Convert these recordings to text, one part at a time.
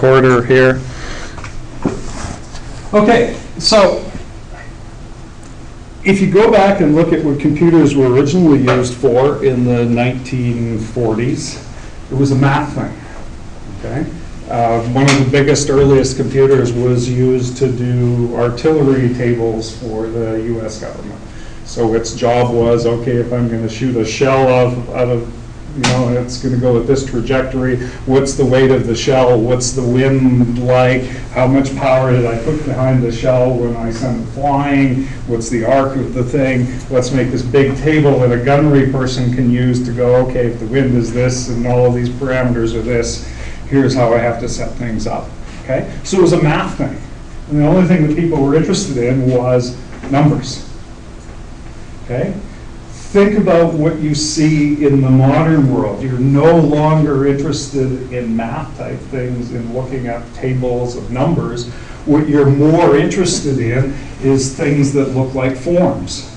recorder here. Okay, so if you go back and look at what computers were originally used for in the 1940s, it was a math thing, okay? One of the biggest, earliest computers was used to do artillery tables for the US government. So its job was, okay, if I'm going to shoot a shell out of, you know, it's going to go at this trajectory, what's the weight of the shell, what's the wind like, how much power did I put behind the shell when I send it flying, what's the arc of the thing, let's make this big table that a gunnery person can use to go, okay, if the wind is this and all of these parameters are this, here's how I have to set things up, okay? So it was a math thing. And the only thing that people were interested in was numbers, okay? Think about what you see in the modern world. You're no longer interested in math type things, in looking at tables of numbers. What you're more interested in is things that look like forms.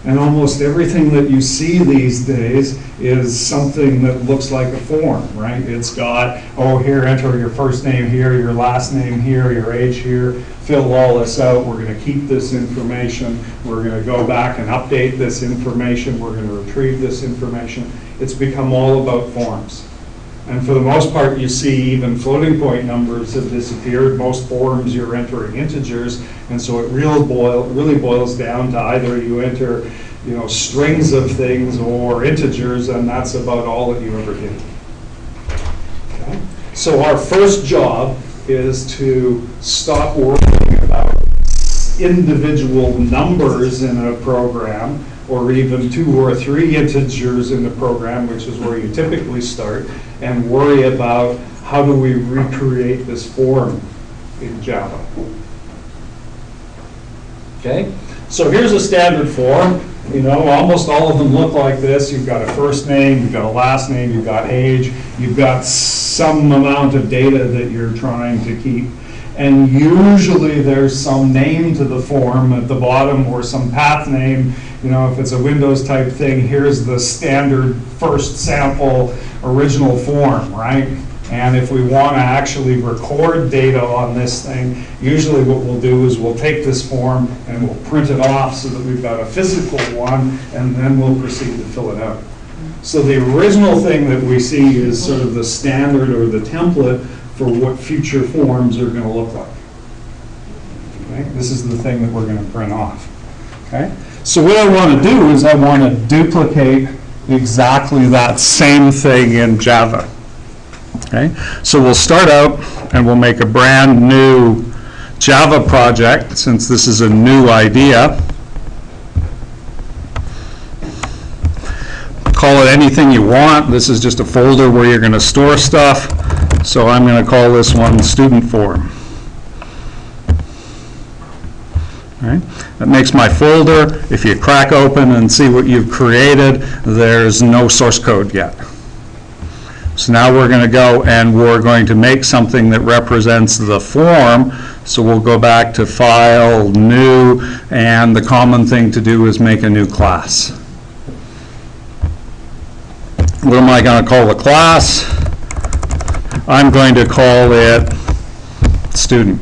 And almost everything that you see these days is something that looks like a form, right? It's got, oh, here, enter your first name here, your last name here, your age here, fill all this out, we're going to keep this information, we're going to go back and update this information, we're going to retrieve this information. It's become all about forms. And for the most part, you see even floating point numbers have disappeared. Most forms you're entering integers, and so it really boils down to either you enter, you know, strings of things or integers, and that's about all that you ever do. Okay? So our first job is to stop worrying about individual numbers in a program, or even 2 or 3 integers in the program, which is where you typically start, and worry about how do we recreate this form in Java. Okay, so here's a standard form. You know, almost all of them look like this. You've got a first name, you've got a last name, you've got age, you've got some amount of data that you're trying to keep. And usually there's some name to the form at the bottom or some path name. You know, if it's a Windows type thing, here's the standard first sample original form, right? And if we want to actually record data on this thing, usually what we'll do is we'll take this form and we'll print it off so that we've got a physical one, and then we'll proceed to fill it out. So the original thing that we see is sort of the standard or the template for what future forms are going to look like. Okay? This is the thing that we're going to print off. Okay? So what I want to do is I want to duplicate exactly that same thing in Java. Okay? So we'll start out and we'll make a brand new Java project, since this is a new idea. Call it anything you want. This is just a folder where you're going to store stuff. So I'm going to call this one student form. All right. That makes my folder. If you crack open and see what you've created, there's no source code yet. So now we're going to go and we're going to make something that represents the form. So we'll go back to File, New, and the common thing to do is make a new class. What am I going to call the class? I'm going to call it student.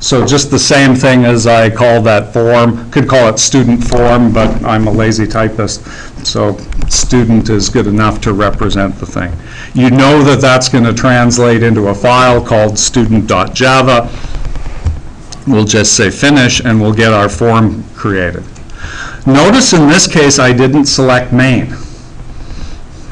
So just the same thing as I called that form. Could call it student form, but I'm a lazy typist, so student is good enough to represent the thing. You know that that's going to translate into a file called student.java. We'll just say finish, and we'll get our form created. Notice in this case I didn't select main.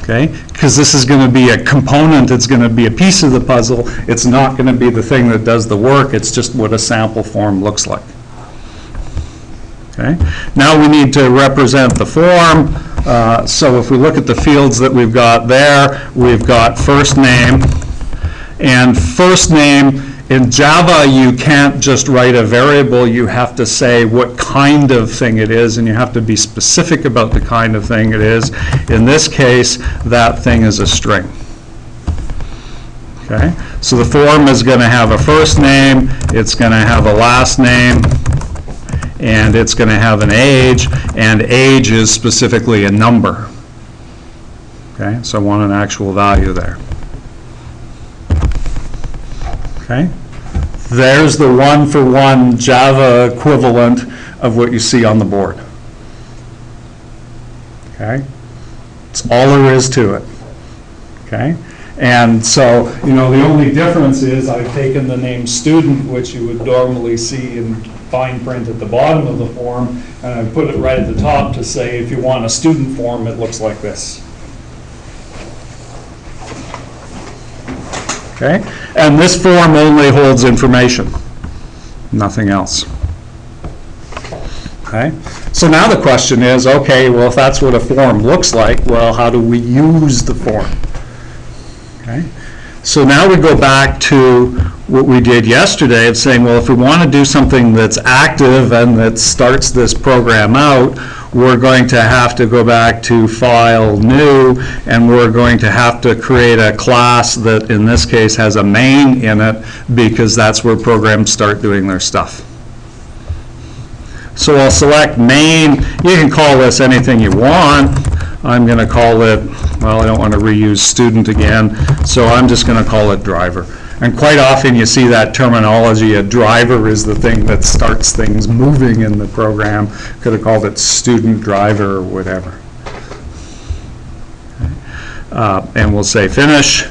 Okay? Because this is going to be a component, it's going to be a piece of the puzzle, it's not going to be the thing that does the work, it's just what a sample form looks like. Okay? Now we need to represent the form, so if we look at the fields that we've got there, we've got first name, and first name, in Java you can't just write a variable, you have to say what kind of thing it is, and you have to be specific about the kind of thing it is. In this case, that thing is a string. Okay? So the form is going to have a first name, it's going to have a last name, and it's going to have an age, and age is specifically a number. Okay? So I want an actual value there. Okay? There's the one-for-one Java equivalent of what you see on the board. Okay? That's all there is to it. Okay? And so, you know, the only difference is I've taken the name student, which you would normally see in fine print at the bottom of the form, and I put it right at the top to say if you want a student form, it looks like this. Okay? And this form only holds information, nothing else. Okay? So now the question is, okay, well, if that's what a form looks like, well, how do we use the form? Okay? So now we go back to what we did yesterday of saying, well, if we want to do something that's active and that starts this program out, we're going to have to go back to File, New, and we're going to have to create a class that, in this case, has a main in it, because that's where programs start doing their stuff. So I'll select main. You can call this anything you want. I'm going to call it, well, I don't want to reuse student again, so I'm just going to call it driver. And quite often you see that terminology, a driver is the thing that starts things moving in the program. Could have called it student driver or whatever. And we'll say finish.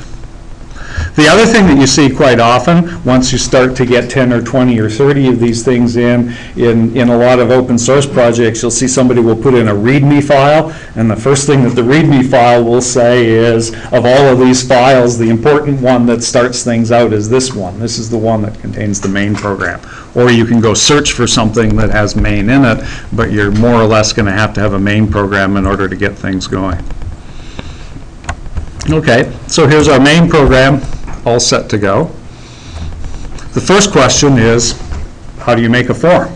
The other thing that you see quite often, once you start to get 10 or 20 or 30 of these things in a lot of open source projects, you'll see somebody will put in a README file, and the first thing that the README file will say is, of all of these files, the important one that starts things out is this one. This is the one that contains the main program. Or you can go search for something that has main in it, but you're more or less going to have a main program in order to get things going. Okay, so here's our main program, all set to go. The first question is, how do you make a form?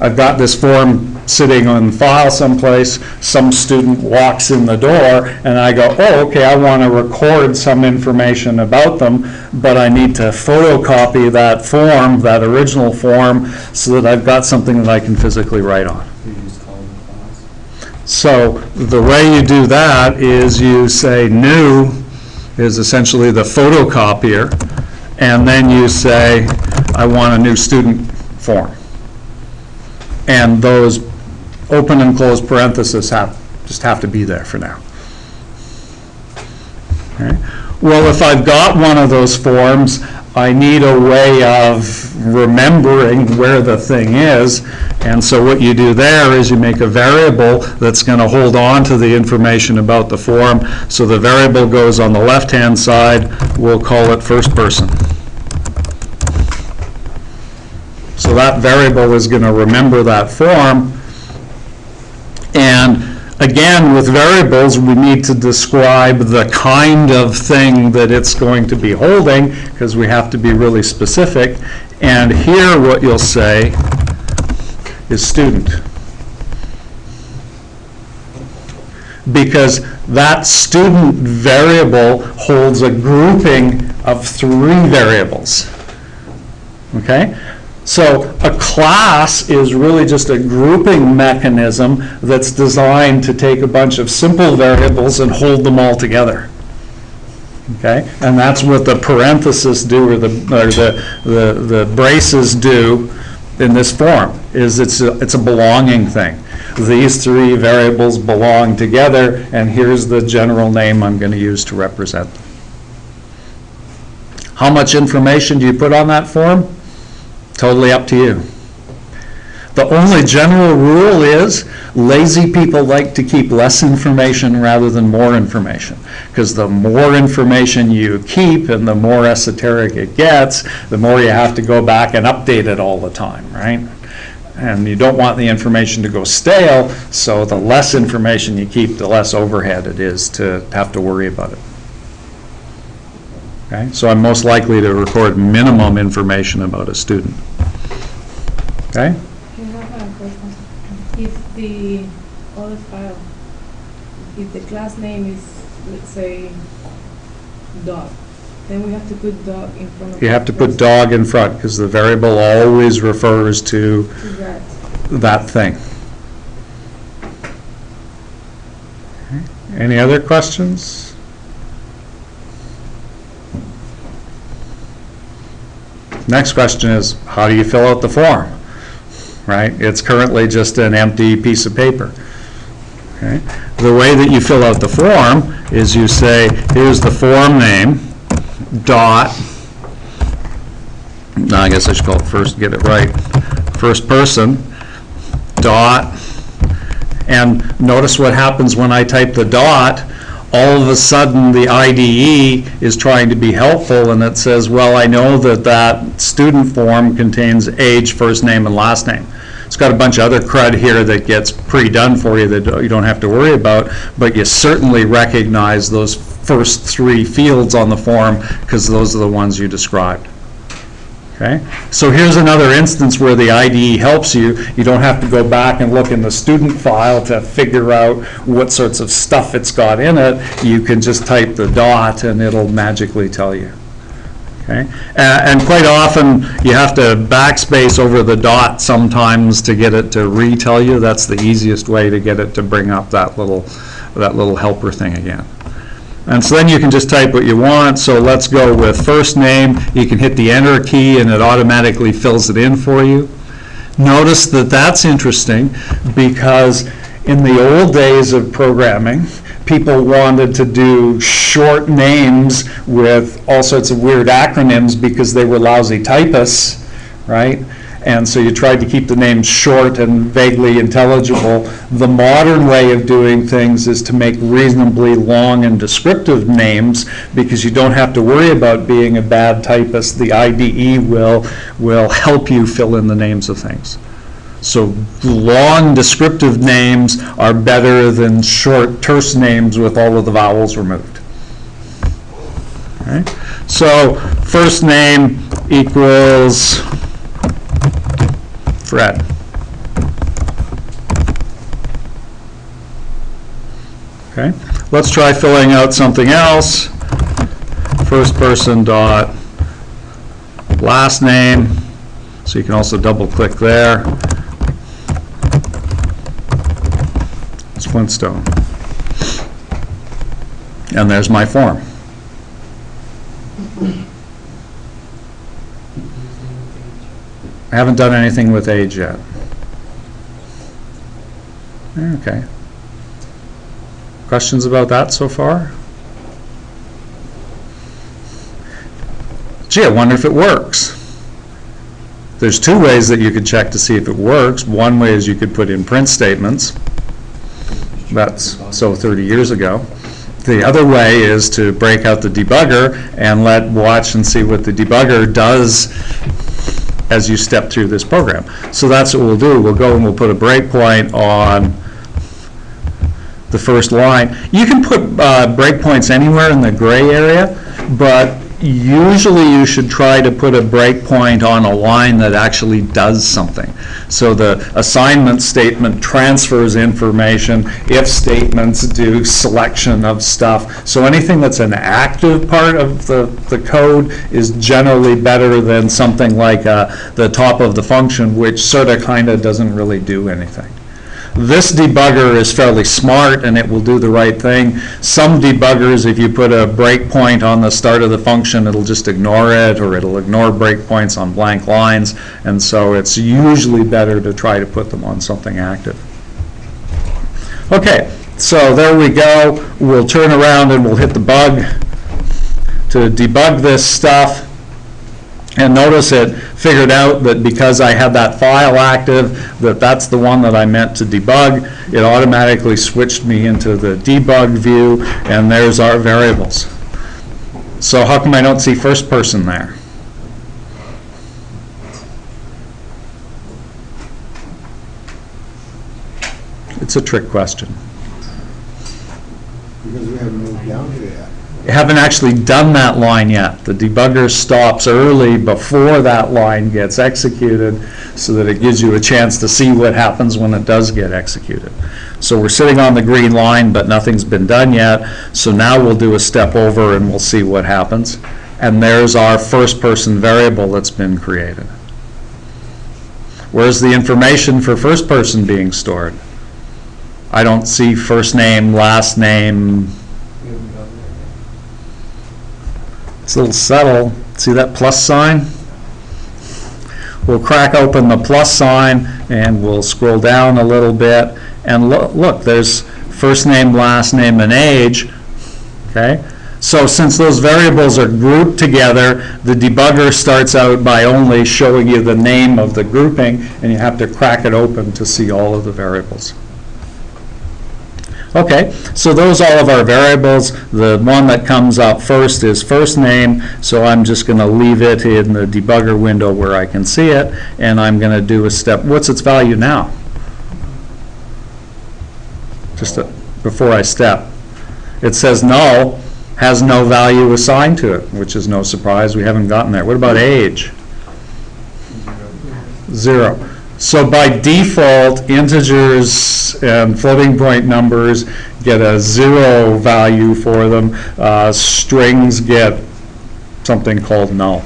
I've got this form sitting on file someplace, some student walks in the door, and I go, oh, okay, I want to record some information about them, but I need to photocopy that form, that original form, so that I've got something that I can physically write on. So the way you do that is you say new is essentially the photocopier, and then you say I want a new student form. And those open and closed parentheses just have to be there for now. Okay. Well, if I've got one of those forms, I need a way of remembering where the thing is, and so what you do there is you make a variable that's going to hold on to the information about the form. So the variable goes on the left-hand side. We'll call it first person. So that variable is going to remember that form. And again, with variables, we need to describe the kind of thing that it's going to be holding, because we have to be really specific. And here what you'll say is student, because that student variable holds a grouping of 3 variables. Okay? So a class is really just a grouping mechanism that's designed to take a bunch of simple variables and hold them all together. Okay? And that's what the parentheses do, or the braces do in this form, is it's a belonging thing. These 3 variables belong together, and here's the general name I'm going to use to represent them. How much information do you put on that form? Totally up to you. The only general rule is lazy people like to keep less information rather than more information, because the more information you keep and the more esoteric it gets, the more you have to go back and update it all the time, right? And you don't want the information to go stale, so the less information you keep, the less overhead it is to have to worry about it. Okay? So I'm most likely to record minimum information about a student. Okay? I have a question. If the other file, if the class name is, let's say, dog, then we have to put dog in front of it. You have to put dog in front, because the variable always refers to that thing. Okay. Any other questions? Next question is, how do you fill out the form? Right? It's currently just an empty piece of paper. Okay? The way that you fill out the form is you say, here's the form name, dot, no, I guess I should call it first, get it right, first person, dot, and notice what happens when I type the dot. All of a sudden the IDE is trying to be helpful, and it says, well, I know that that student form contains age, first name, and last name. It's got a bunch of other crud here that gets pre-done for you that you don't have to worry about, but you certainly recognize those first three fields on the form because those are the ones you described. Okay? So here's another instance where the IDE helps you. You don't have to go back and look in the student file to figure out what sorts of stuff it's got in it. You can just type the dot and it'll magically tell you. Okay? And quite often you have to backspace over the dot sometimes to get it to retell you. That's the easiest way to get it to bring up that little helper thing again. And so then you can just type what you want. So let's go with first name. You can hit the enter key and it automatically fills it in for you. Notice that that's interesting because in the old days of programming, people wanted to do short names with all sorts of weird acronyms because they were lousy typists, right? And so you tried to keep the names short and vaguely intelligible. The modern way of doing things is to make reasonably long and descriptive names because you don't have to worry about being a bad typist. The IDE will help you fill in the names of things. So long descriptive names are better than short terse names with all of the vowels removed. Okay? So first name equals Fred. Okay, let's try filling out something else. First person dot last name. So you can also double click there. It's Flintstone. And there's my form. I haven't done anything with age yet. Okay. Questions about that so far? Gee, I wonder if it works. There's two ways that you could check to see if it works. One way is you could put in print statements. That's so 30 years ago. The other way is to break out the debugger and watch and see what the debugger does as you step through this program. So that's what we'll do. We'll go and we'll put a breakpoint on the first line. You can put breakpoints anywhere in the gray area, but usually you should try to put a breakpoint on a line that actually does something. So the assignment statement transfers information, if statements do selection of stuff. So anything that's an active part of the code is generally better than something like the top of the function, which sort of kind of doesn't really do anything. This debugger is fairly smart and it will do the right thing. Some debuggers, if you put a breakpoint on the start of the function, it'll just ignore it, or it'll ignore breakpoints on blank lines, and so it's usually better to try to put them on something active. Okay, so there we go. We'll turn around and we'll hit the bug to debug this stuff. And notice it figured out that because I had that file active, that's the one that I meant to debug. It automatically switched me into the debug view, and there's our variables. So how come I don't see first person there? It's a trick question. Because we haven't moved down to that. You haven't actually done that line yet. The debugger stops early before that line gets executed so that it gives you a chance to see what happens when it does get executed. So we're sitting on the green line, but nothing's been done yet. So now we'll do a step over and we'll see what happens. And there's our first person variable that's been created. Where's the information for first person being stored? I don't see first name, last name. It's a little subtle. See that plus sign? We'll crack open the plus sign, and we'll scroll down a little bit, and look, there's first name, last name, and age, okay? So since those variables are grouped together, the debugger starts out by only showing you the name of the grouping, and you have to crack it open to see all of the variables. Okay, so those are all of our variables. The one that comes up first is first name, so I'm just going to leave it in the debugger window where I can see it, and I'm going to do a step. What's its value now? Just before I step. It says null, has no value assigned to it, which is no surprise. We haven't gotten there. What about age? 0. So by default, integers and floating point numbers get a 0 value for them. Strings get something called null.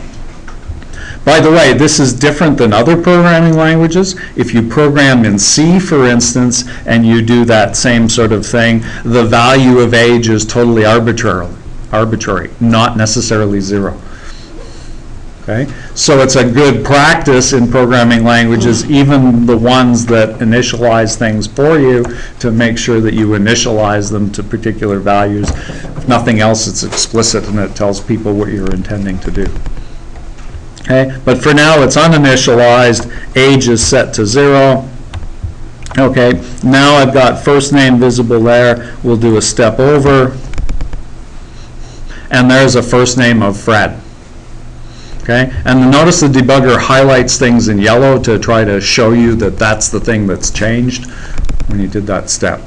By the way, this is different than other programming languages. If you program in C, for instance, and you do that same sort of thing, the value of age is totally arbitrary, not necessarily 0. Okay? So it's a good practice in programming languages, even the ones that initialize things for you, to make sure that you initialize them to particular values. If nothing else, it's explicit and it tells people what you're intending to do. Okay? But for now, it's uninitialized. Age is set to 0. Okay, now I've got first name visible there. We'll do a step over. And there's a first name of Fred. Okay, and notice the debugger highlights things in yellow to try to show you that that's the thing that's changed when you did that step.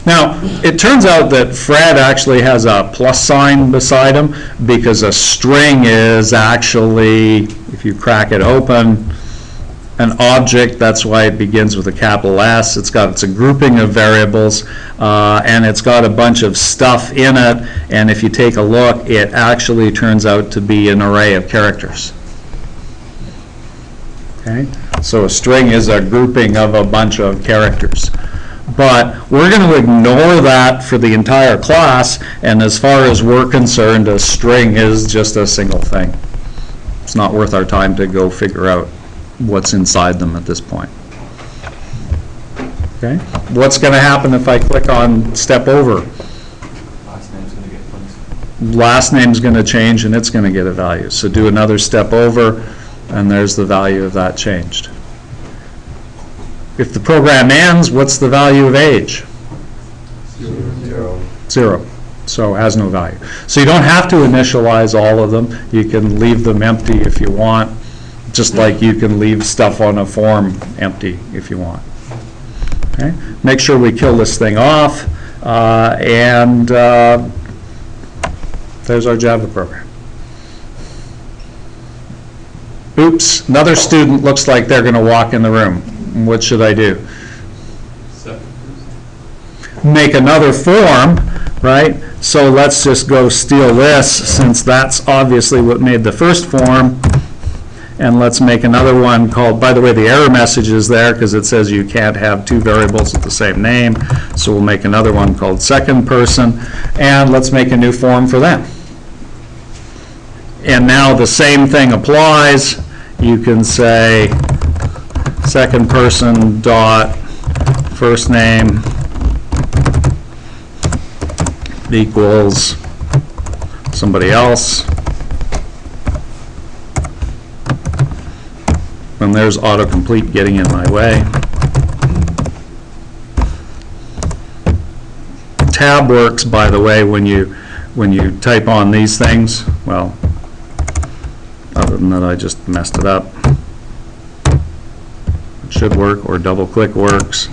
Now, it turns out that Fred actually has a plus sign beside him because a string is actually, if you crack it open, an object. That's why it begins with a capital S. It's a grouping of variables, and it's got a bunch of stuff in it, and if you take a look, it actually turns out to be an array of characters. Okay? So a string is a grouping of a bunch of characters. But we're going to ignore that for the entire class, and as far as we're concerned, a string is just a single thing. It's not worth our time to go figure out what's inside them at this point. Okay? What's going to happen if I click on step over? Last name's going to get placed. Last name's going to change and it's going to get a value. So do another step over and there's the value of that changed. If the program ends, what's the value of age? 0. So has no value. So you don't have to initialize all of them. You can leave them empty if you want. Just like you can leave stuff on a form empty if you want. Okay? Make sure we kill this thing off, and there's our Java program. Oops, another student looks like they're going to walk in the room. What should I do? Make another form, right? So let's just go steal this, since that's obviously what made the first form. And let's make another one called, by the way, the error message is there because it says you can't have two variables with the same name. So we'll make another one called second person. And let's make a new form for them. And now the same thing applies. You can say second person dot first name equals somebody else. And there's autocomplete getting in my way. Tab works, by the way, when you type on these things. Well, other than that, I just messed it up. It should work, or double click works.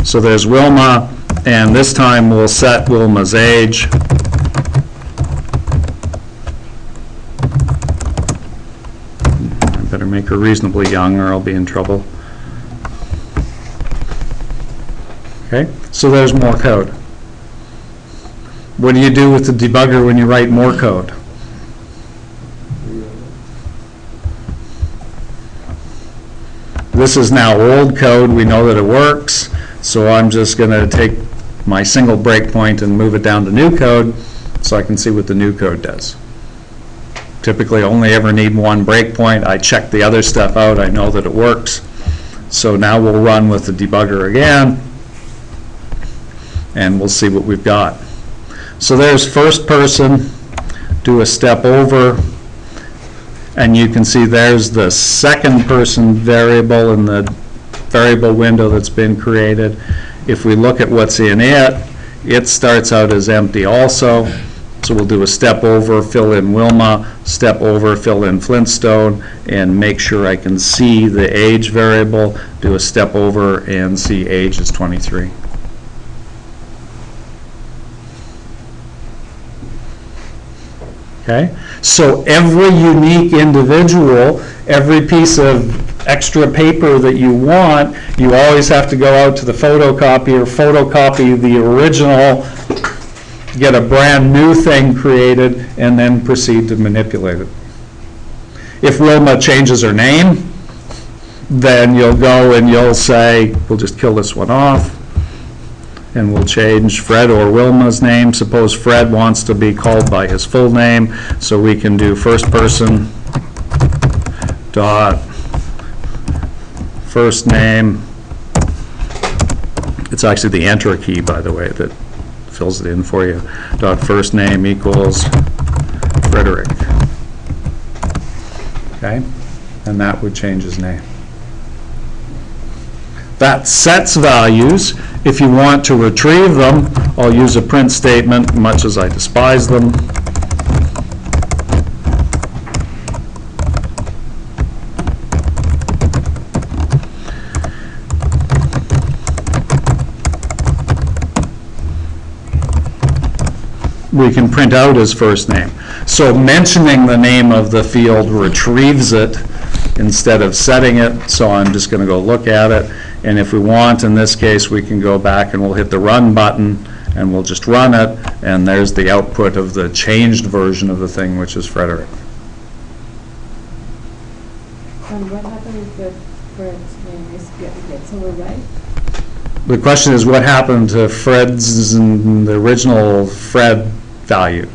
So there's Wilma, and this time we'll set Wilma's age. Better make her reasonably young or I'll be in trouble. Okay, so there's more code. What do you do with the debugger when you write more code? This is now old code. We know that it works, so I'm just going to take my single breakpoint and move it down to new code so I can see what the new code does. typically only ever need one breakpoint. I check the other stuff out, I know that it works. So now we'll run with the debugger again, and we'll see what we've got. So there's first person, do a step over, and you can see there's the second person variable in the variable window that's been created. If we look at what's in it, it starts out as empty also. So we'll do a step over, fill in Wilma, step over, fill in Flintstone, and make sure I can see the age variable, do a step over and see age is 23. Okay, so every unique individual, every piece of extra paper that you want, you always have to go out to the photocopier, photocopy the original, get a brand new thing created, and then proceed to manipulate it. If Wilma changes her name, then you'll go and you'll say, we'll just kill this one off, and we'll change Fred or Wilma's name. Suppose Fred wants to be called by his full name, so we can do first person dot first name. It's actually the enter key, by the way, that fills it in for you. Dot first name equals Frederick. Okay, and that would change his name. That sets values. If you want to retrieve them, I'll use a print statement, much as I despise them. We can print out his first name. So mentioning the name of the field retrieves it instead of setting it, so I'm just going to go look at it, and if we want, in this case, we can go back and we'll hit the run button, and we'll just run it, and there's the output of the changed version of the thing, which is Frederick. And what happened if the Fred's name gets overwrite? The question is, what happened to Fred's, the original Fred value?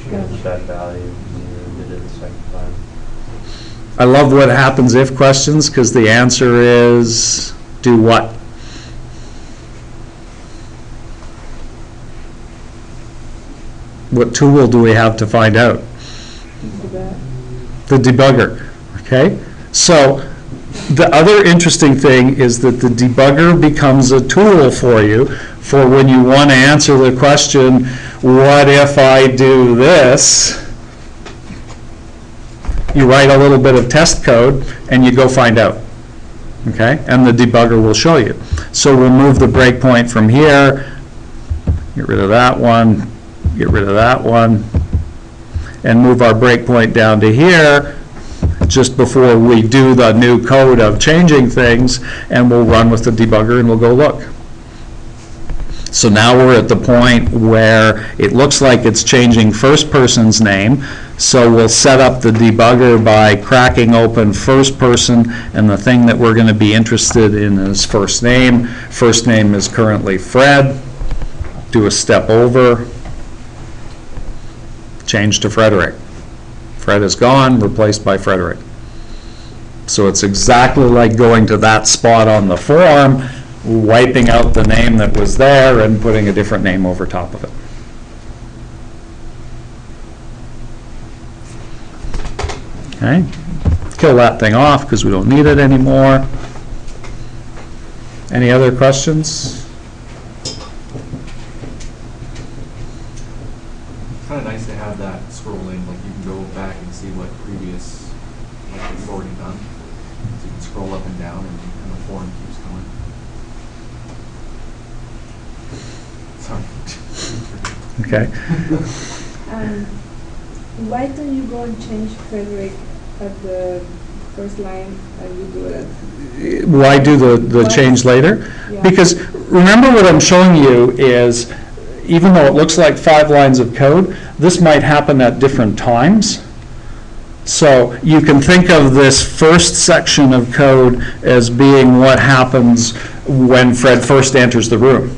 Change that value, you did it the second time. I love what happens if questions, because the answer is, do what? What tool do we have to find out? The debugger, okay? So the other interesting thing is that the debugger becomes a tool for you for when you want to answer the question, what if I do this? You write a little bit of test code and you go find out, okay? And the debugger will show you. So we'll move the breakpoint from here, get rid of that one, get rid of that one, and move our breakpoint down to here just before we do the new code of changing things, and we'll run with the debugger and we'll go look. So now we're at the point where it looks like it's changing first person's name, so we'll set up the debugger by cracking open first person, and the thing that we're going to be interested in is first name. First name is currently Fred. Do a step over, change to Frederick. Fred is gone, replaced by Frederick. So it's exactly like going to that spot on the form, wiping out the name that was there and putting a different name over top of it. Okay, kill that thing off because we don't need it anymore. Any other questions? It's kind of nice to have that scrolling, like you can go back and see what previous, like you've already done. So you can scroll up and down and the form keeps going. Sorry. Okay. Why don't you go and change Frederick at the first line and you do it? Why do the change later? Yeah. Because remember what I'm showing you is, even though it looks like 5 lines of code, this might happen at different times. So you can think of this first section of code as being what happens when Fred first enters the room.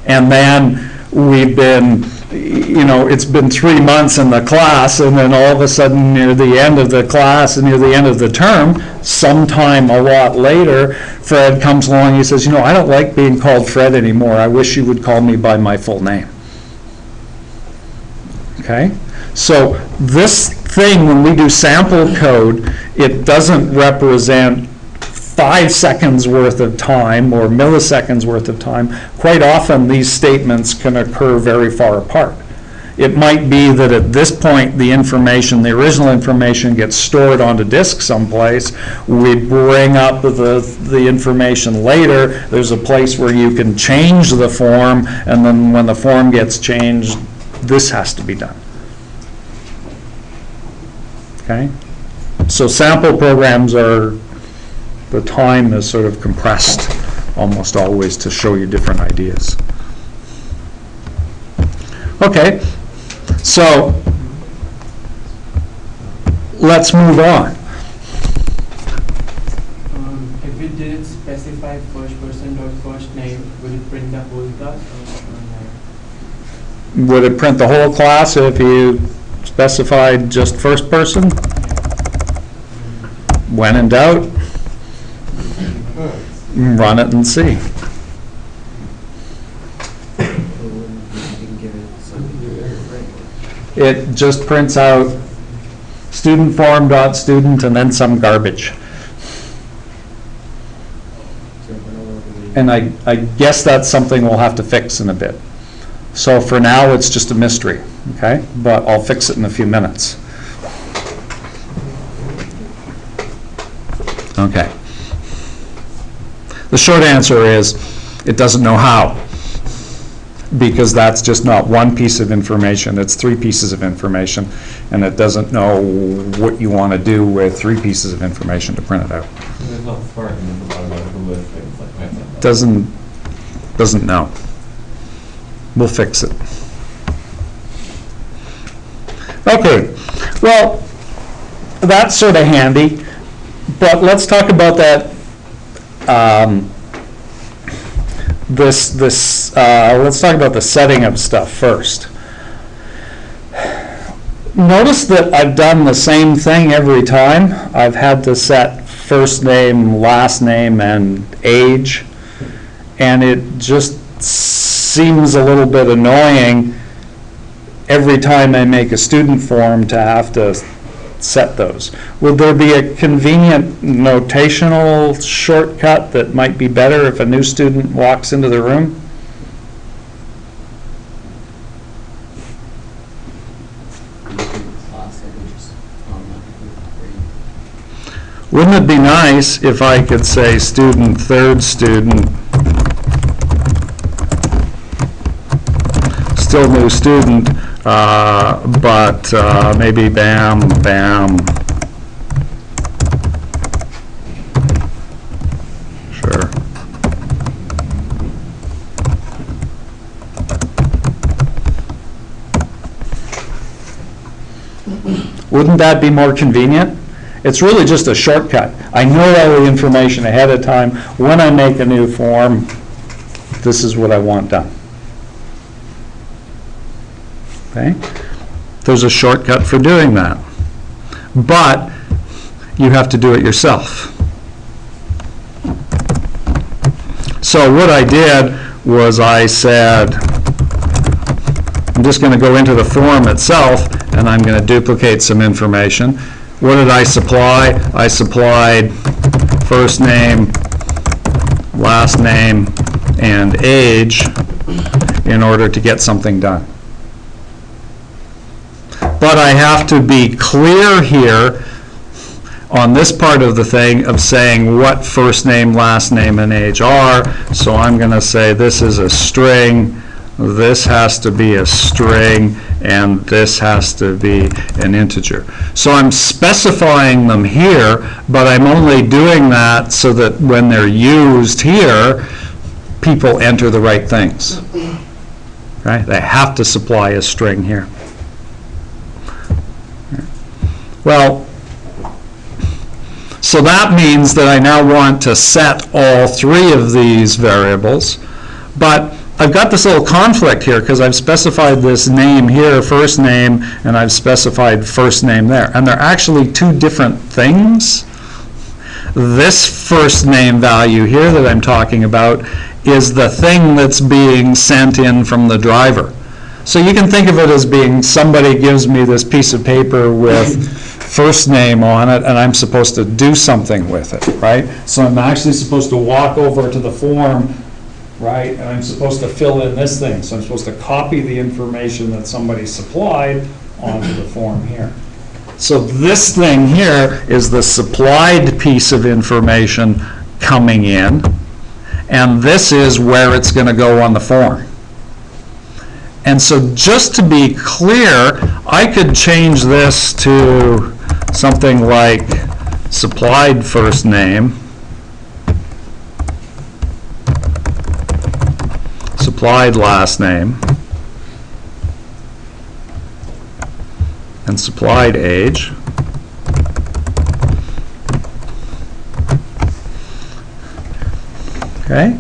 And then we've been you know, it's been 3 months in the class, and then all of a sudden, near the end of the class and near the end of the term, sometime a lot later, Fred comes along, he says, you know, I don't like being called Fred anymore, I wish you would call me by my full name. Okay? So this thing, when we do sample code, it doesn't represent 5 seconds worth of time or milliseconds worth of time. Quite often, these statements can occur very far apart. It might be that at this point, the information, the original information, gets stored onto disk someplace. We bring up the information later. There's a place where you can change the form, and then when the form gets changed, this has to be done. Okay? So sample programs are, the time is sort of compressed almost always to show you different ideas. Okay, so let's move on. If we didn't specify first person dot first name, would it print the whole class or Would it print the whole class if you specified just first person? When in doubt, run it and see. It just prints out student form dot student and then some garbage. And I guess that's something we'll have to fix in a bit. So for now, it's just a mystery, okay? But I'll fix it in a few minutes. Okay. The short answer is, it doesn't know how, because that's just not one piece of information, it's 3 pieces of information, and it doesn't know what you want to do with 3 pieces of information to print it out. Doesn't know. We'll fix it. Okay, well, that's sort of handy, but let's talk about that. Let's talk about the setting of stuff first. Notice that I've done the same thing every time. I've had to set first name, last name, and age, and it just seems a little bit annoying every time I make a student form to have to set those. Would there be a convenient notational shortcut that might be better if a new student walks into the room? Wouldn't it be nice if I could say student, third student, still new student, but maybe bam, bam. Sure. Wouldn't that be more convenient? It's really just a shortcut. I know all the information ahead of time. When I make a new form, this is what I want done. Okay? There's a shortcut for doing that. But you have to do it yourself. So what I did was I said, I'm just going to go into the form itself and I'm going to duplicate some information. What did I supply? I supplied first name, last name, and age in order to get something done. But I have to be clear here on this part of the thing of saying what first name, last name, and age are. So I'm going to say this is a string, this has to be a string, and this has to be an integer. So I'm specifying them here, but I'm only doing that so that when they're used here, people enter the right things. Right? They have to supply a string here. Well, so that means that I now want to set all 3 of these variables, but I've got this little conflict here because I've specified this name here, first name, and I've specified first name there. And they're actually two different things. This first name value here that I'm talking about is the thing that's being sent in from the driver. So you can think of it as being somebody gives me this piece of paper with first name on it, and I'm supposed to do something with it, right? So I'm actually supposed to walk over to the form, right, and I'm supposed to fill in this thing. So I'm supposed to copy the information that somebody supplied onto the form here. So this thing here is the supplied piece of information coming in, and this is where it's going to go on the form. And so just to be clear, I could change this to something like supplied first name, supplied last name, and supplied age. Okay?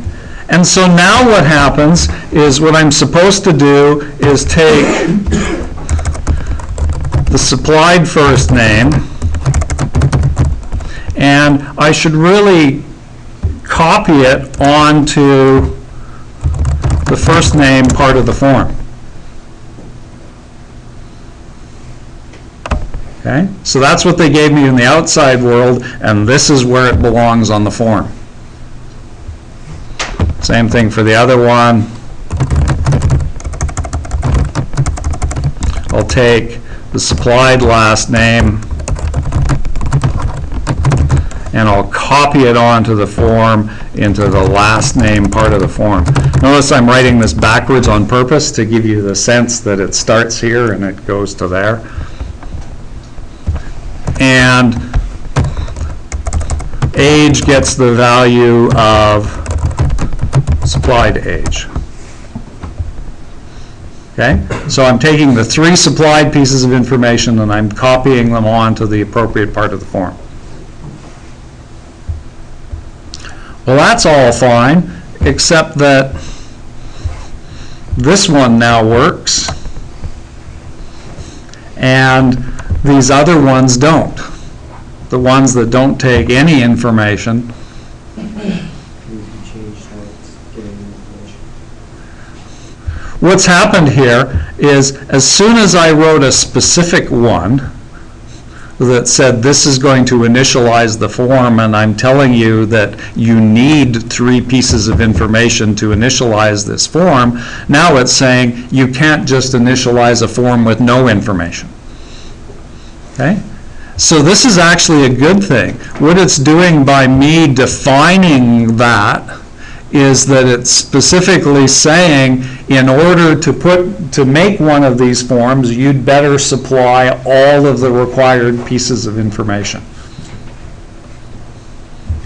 And so now what happens is what I'm supposed to do is take the supplied first name, and I should really copy it onto the first name part of the form. Okay? So that's what they gave me in the outside world, and this is where it belongs on the form. Same thing for the other one. I'll take the supplied last name and I'll copy it onto the form into the last name part of the form. Notice I'm writing this backwards on purpose to give you the sense that it starts here and it goes to there. And age gets the value of supplied age. Okay? So I'm taking the three supplied pieces of information and I'm copying them onto the appropriate part of the form. Well, that's all fine, except that this one now works and these other ones don't. The ones that don't take any information. What's happened here is as soon as I wrote a specific one that said this is going to initialize the form and I'm telling you that you need three pieces of information to initialize this form, now it's saying you can't just initialize a form with no information. Okay? So this is actually a good thing. What it's doing by me defining that is that it's specifically saying in order to make one of these forms, you'd better supply all of the required pieces of information.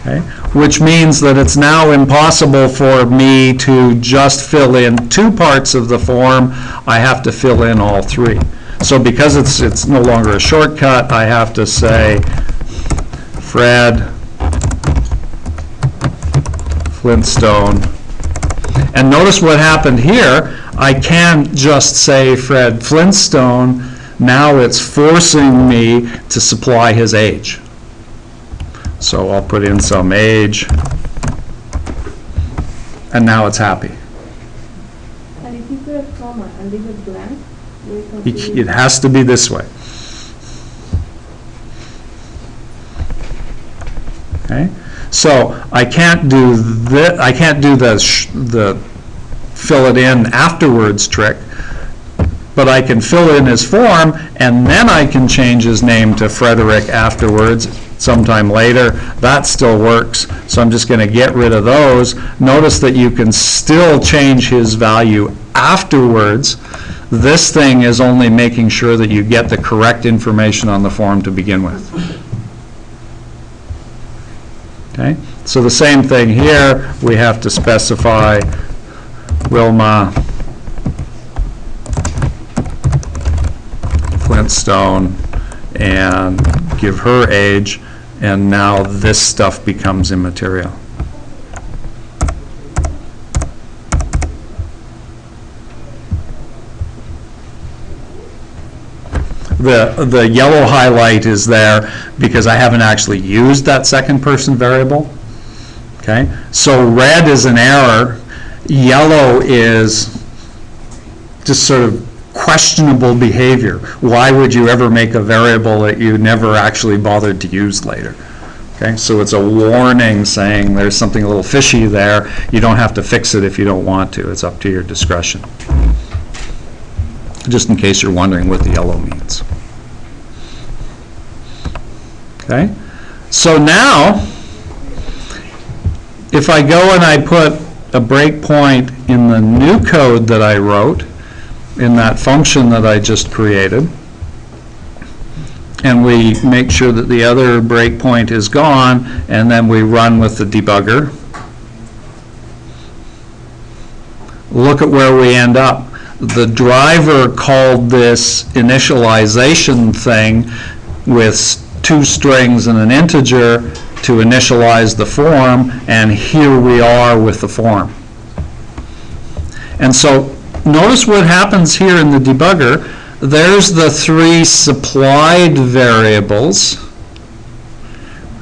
Okay? Which means that it's now impossible for me to just fill in two parts of the form. I have to fill in all three. So because it's no longer a shortcut, I have to say Fred Flintstone. And notice what happened here. I can't just say Fred Flintstone. Now it's forcing me to supply his age. So I'll put in some age. And now it's happy. And if you put a comma and leave it blank, will it continue? It has to be this way. Okay? So I can't do the fill it in afterwards trick, but I can fill in his form and then I can change his name to Frederick afterwards sometime later. That still works, so I'm just going to get rid of those. Notice that you can still change his value afterwards. This thing is only making sure that you get the correct information on the form to begin with. Okay, so the same thing here, we have to specify Wilma Flintstone and give her age, and now this stuff becomes immaterial. The yellow highlight is there because I haven't actually used that second person variable. Okay, so red is an error, yellow is just sort of questionable behavior. Why would you ever make a variable that you never actually bothered to use later? Okay, so it's a warning saying there's something a little fishy there. You don't have to fix it if you don't want to. It's up to your discretion. Just in case you're wondering what the yellow means. Okay, so now if I go and I put a breakpoint in the new code that I wrote, in that function that I just created, and we make sure that the other breakpoint is gone, and then we run with the debugger, look at where we end up. The driver called this initialization thing with 2 strings and an integer to initialize the form, and here we are with the form. And so notice what happens here in the debugger. There's the 3 supplied variables,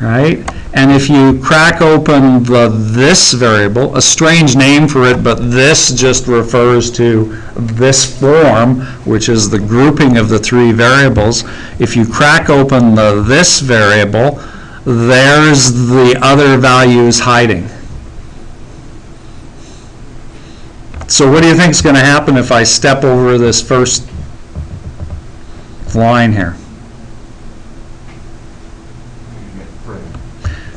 right? And if you crack open the this variable, a strange name for it, but this just refers to this form, which is the grouping of the 3 variables. If you crack open the this variable, there's the other values hiding. So what do you think is going to happen if I step over this first line here?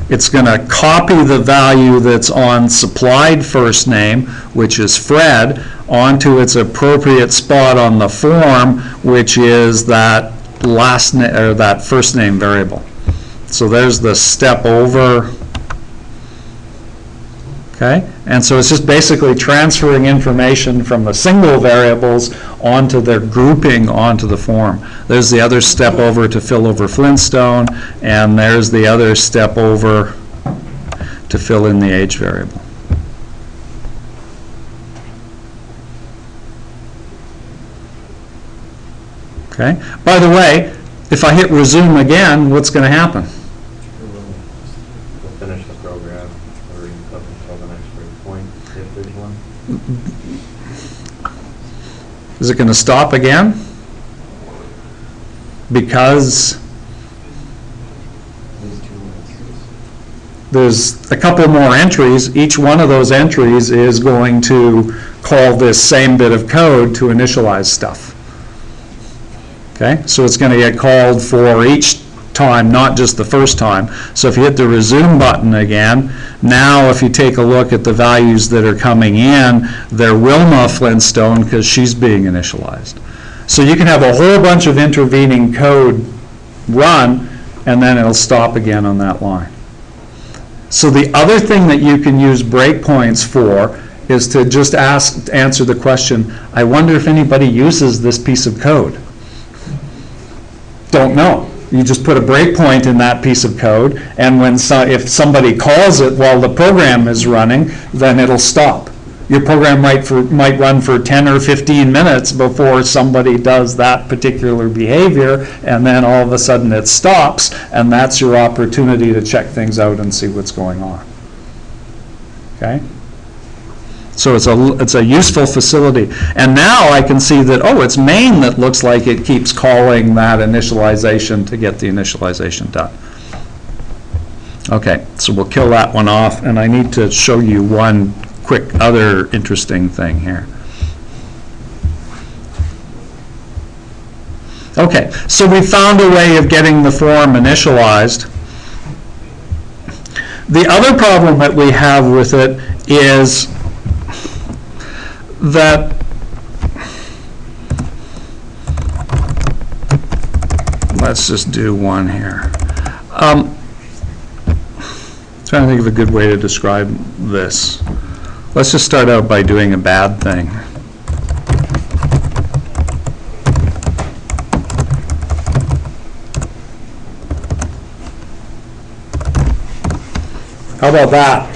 It's going to copy the value that's on supplied first name, which is Fred, onto its appropriate spot on the form, which is that that first name variable. So there's the step over. Okay, and so it's just basically transferring information from the single variables onto their grouping onto the form. There's the other step over to fill over Flintstone, and there's the other step over to fill in the age variable. Okay, by the way, if I hit resume again, what's going to happen? We'll finish the program or up until the next breakpoint, if there's one. Is it going to stop again? Because there's a couple more entries. Each one of those entries is going to call this same bit of code to initialize stuff. Okay, so it's going to get called for each time, not just the first time. So if you hit the resume button again, now if you take a look at the values that are coming in, they're Wilma Flintstone because she's being initialized. So you can have a whole bunch of intervening code run, and then it'll stop again on that line. So the other thing that you can use breakpoints for is to just answer the question, I wonder if anybody uses this piece of code. Don't know. You just put a breakpoint in that piece of code, and if somebody calls it while the program is running, then it'll stop. Your program might run for 10 or 15 minutes before somebody does that particular behavior, and then all of a sudden it stops, and that's your opportunity to check things out and see what's going on. Okay? So it's a useful facility. And now I can see that, oh, it's main that looks like it keeps calling that initialization to get the initialization done. Okay, so we'll kill that one off, and I need to show you one quick other interesting thing here. Okay, so we found a way of getting the form initialized. The other problem that we have with it is that let's just do one here. Trying to think of a good way to describe this. Let's just start out by doing a bad thing. How about that?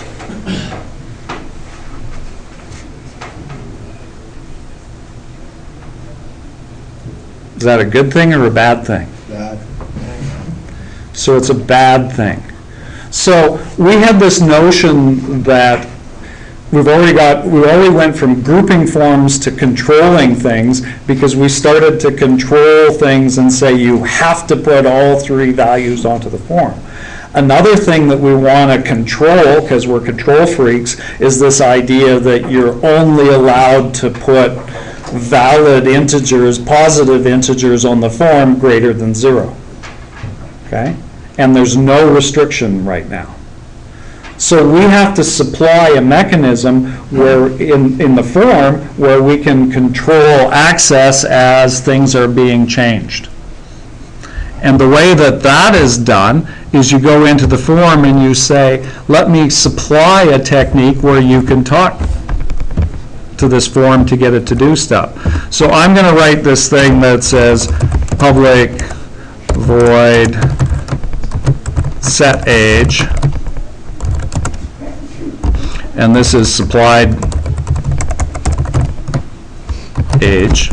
Is that a good thing or a bad thing? That, So it's a bad thing. So we had this notion that we already went from grouping forms to controlling things because we started to control things and say you have to put all three values onto the form. Another thing that we want to control, because we're control freaks, is this idea that you're only allowed to put valid integers, positive integers on the form greater than 0. Okay? And there's no restriction right now. So we have to supply a mechanism where, in the form, where we can control access as things are being changed. And the way that that is done is you go into the form and you say, let me supply a technique where you can talk to this form to get it to do stuff. So I'm going to write this thing that says public void set age. And this is supplied age.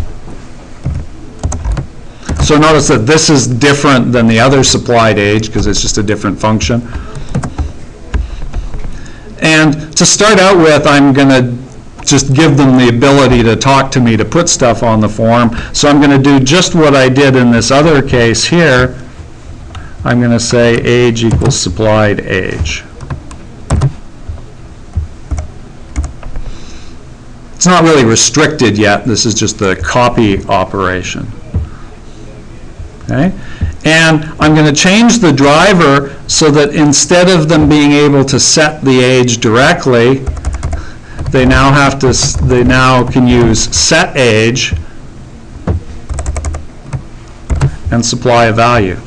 So notice that this is different than the other supplied age because it's just a different function. And to start out with, I'm going to just give them the ability to talk to me to put stuff on the form. So I'm going to do just what I did in this other case here. I'm going to say age equals supplied age. It's not really restricted yet. This is just the copy operation. Okay? And I'm going to change the driver so that instead of them being able to set the age directly, they now can use set age and supply a value.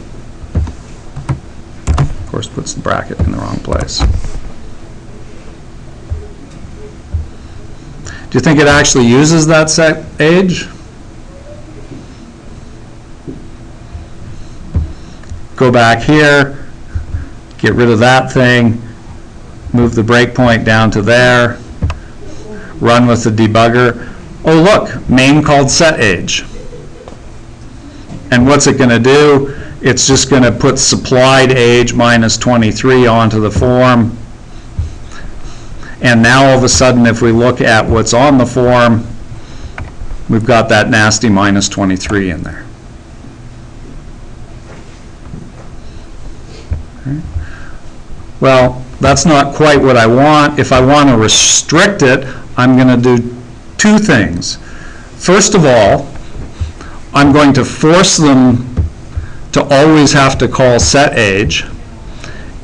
Of course, puts the bracket in the wrong place. Do you think it actually uses that set age? Go back here, get rid of that thing, move the breakpoint down to there, run with the debugger. Oh look, main called set age. And what's it going to do? It's just going to put supplied age minus 23 onto the form. And now all of a sudden, if we look at what's on the form, we've got that nasty minus 23 in there. Okay. Well, that's not quite what I want. If I want to restrict it, I'm going to do two things. First of all, I'm going to force them to always have to call set age.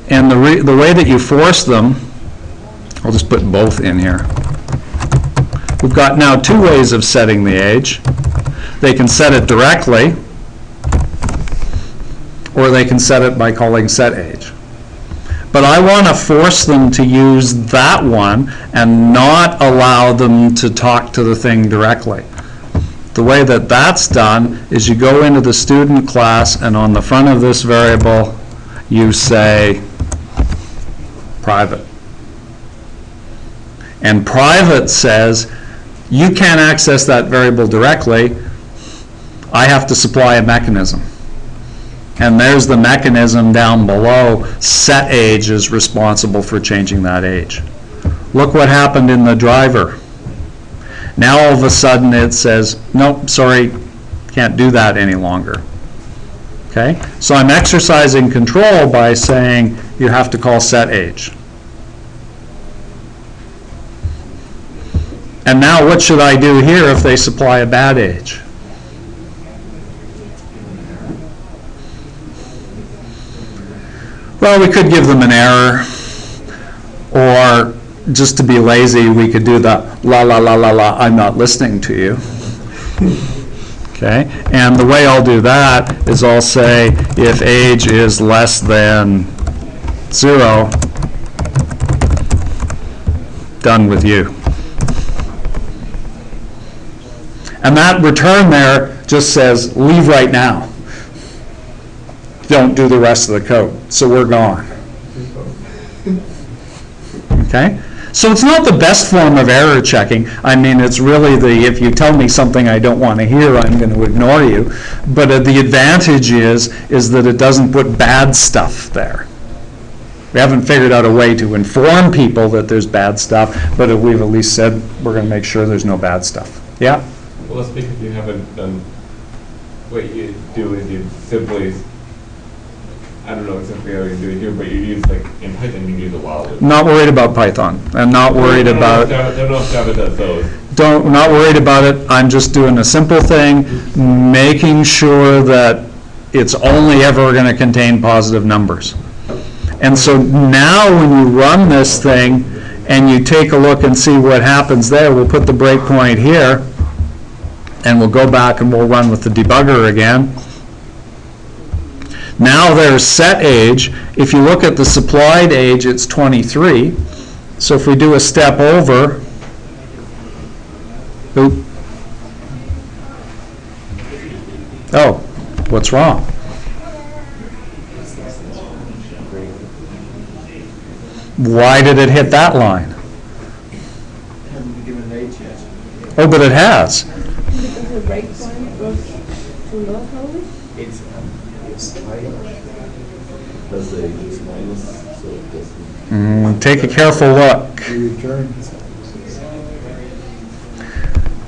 And the way that you force them, I'll just put both in here. We've got now two ways of setting the age. They can set it directly, or they can set it by calling set age. But I want to force them to use that one and not allow them to talk to the thing directly. The way that that's done is you go into the student class, and on the front of this variable, you say private. And private says, you can't access that variable directly. I have to supply a mechanism. And there's the mechanism down below. Set age is responsible for changing that age. Look what happened in the driver. Now all of a sudden it says, nope, sorry, can't do that any longer. Okay? So I'm exercising control by saying you have to call set age. And now what should I do here if they supply a bad age? Well, we could give them an error, or just to be lazy, we could do the la la la la la, I'm not listening to you. Okay, and the way I'll do that is I'll say if age is less than 0, done with you. And that return there just says, leave right now. Don't do the rest of the code. So we're gone. Okay? So it's not the best form of error checking. I mean, it's really if you tell me something I don't want to hear, I'm going to ignore you. But the advantage is that it doesn't put bad stuff there. We haven't figured out a way to inform people that there's bad stuff, but we've at least said we're going to make sure there's no bad stuff. Yeah? Well, that's because you haven't done, what you do is you simply, I don't know exactly how you do it here, but you use, like, in Python, you use a while loop. Not worried about Python. I'm not worried about... Don't know if Java does those. Not worried about it. I'm just doing a simple thing, making sure that it's only ever going to contain positive numbers. And so now when you run this thing and you take a look and see what happens there, we'll put the breakpoint here and we'll go back and we'll run with the debugger again. Now there's set age. If you look at the supplied age, it's 23. So if we do a step over, oh, what's wrong? Why did it hit that line? Haven't given age yet. Oh, but it has. Because the breakpoint goes too low, probably? It's high. Does the age minus, so it doesn't. Take a careful look. We return.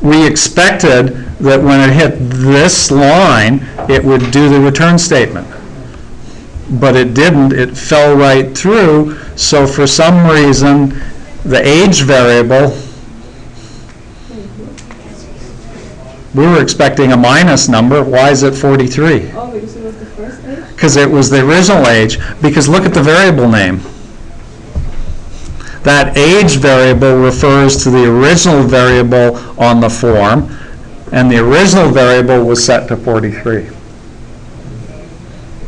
We expected that when it hit this line, it would do the return statement. But it didn't. It fell right through. So for some reason, the age variable, we were expecting a minus number. Why is it 43? Oh, because it was the first age? Because it was the original age. Because look at the variable name. That age variable refers to the original variable on the form, and the original variable was set to 43.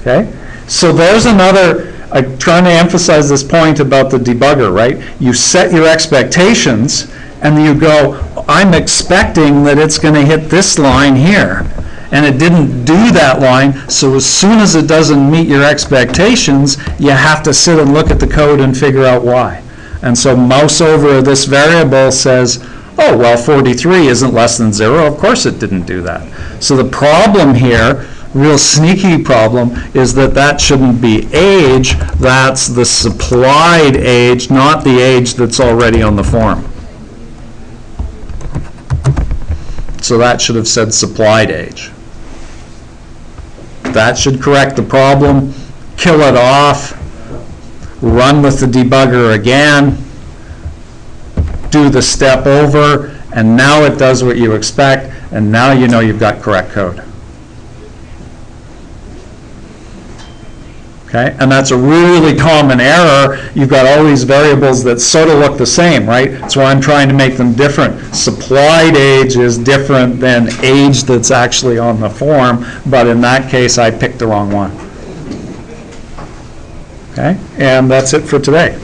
Okay? So there's another, I'm trying to emphasize this point about the debugger, right? You set your expectations, and you go, I'm expecting that it's going to hit this line here. And it didn't do that line, so as soon as it doesn't meet your expectations, you have to sit and look at the code and figure out why. And so mouse over this variable says, oh, well, 43 isn't less than 0. Of course it didn't do that. So the problem here, real sneaky problem, is that shouldn't be age. That's the supplied age, not the age that's already on the form. So that should have said supplied age. That should correct the problem, kill it off, run with the debugger again, do the step over, and now it does what you expect, and now you know you've got correct code. Okay, and that's a really common error. You've got all these variables that sort of look the same, right? That's why I'm trying to make them different. Supplied age is different than age that's actually on the form, but in that case, I picked the wrong one. Okay, and that's it for today.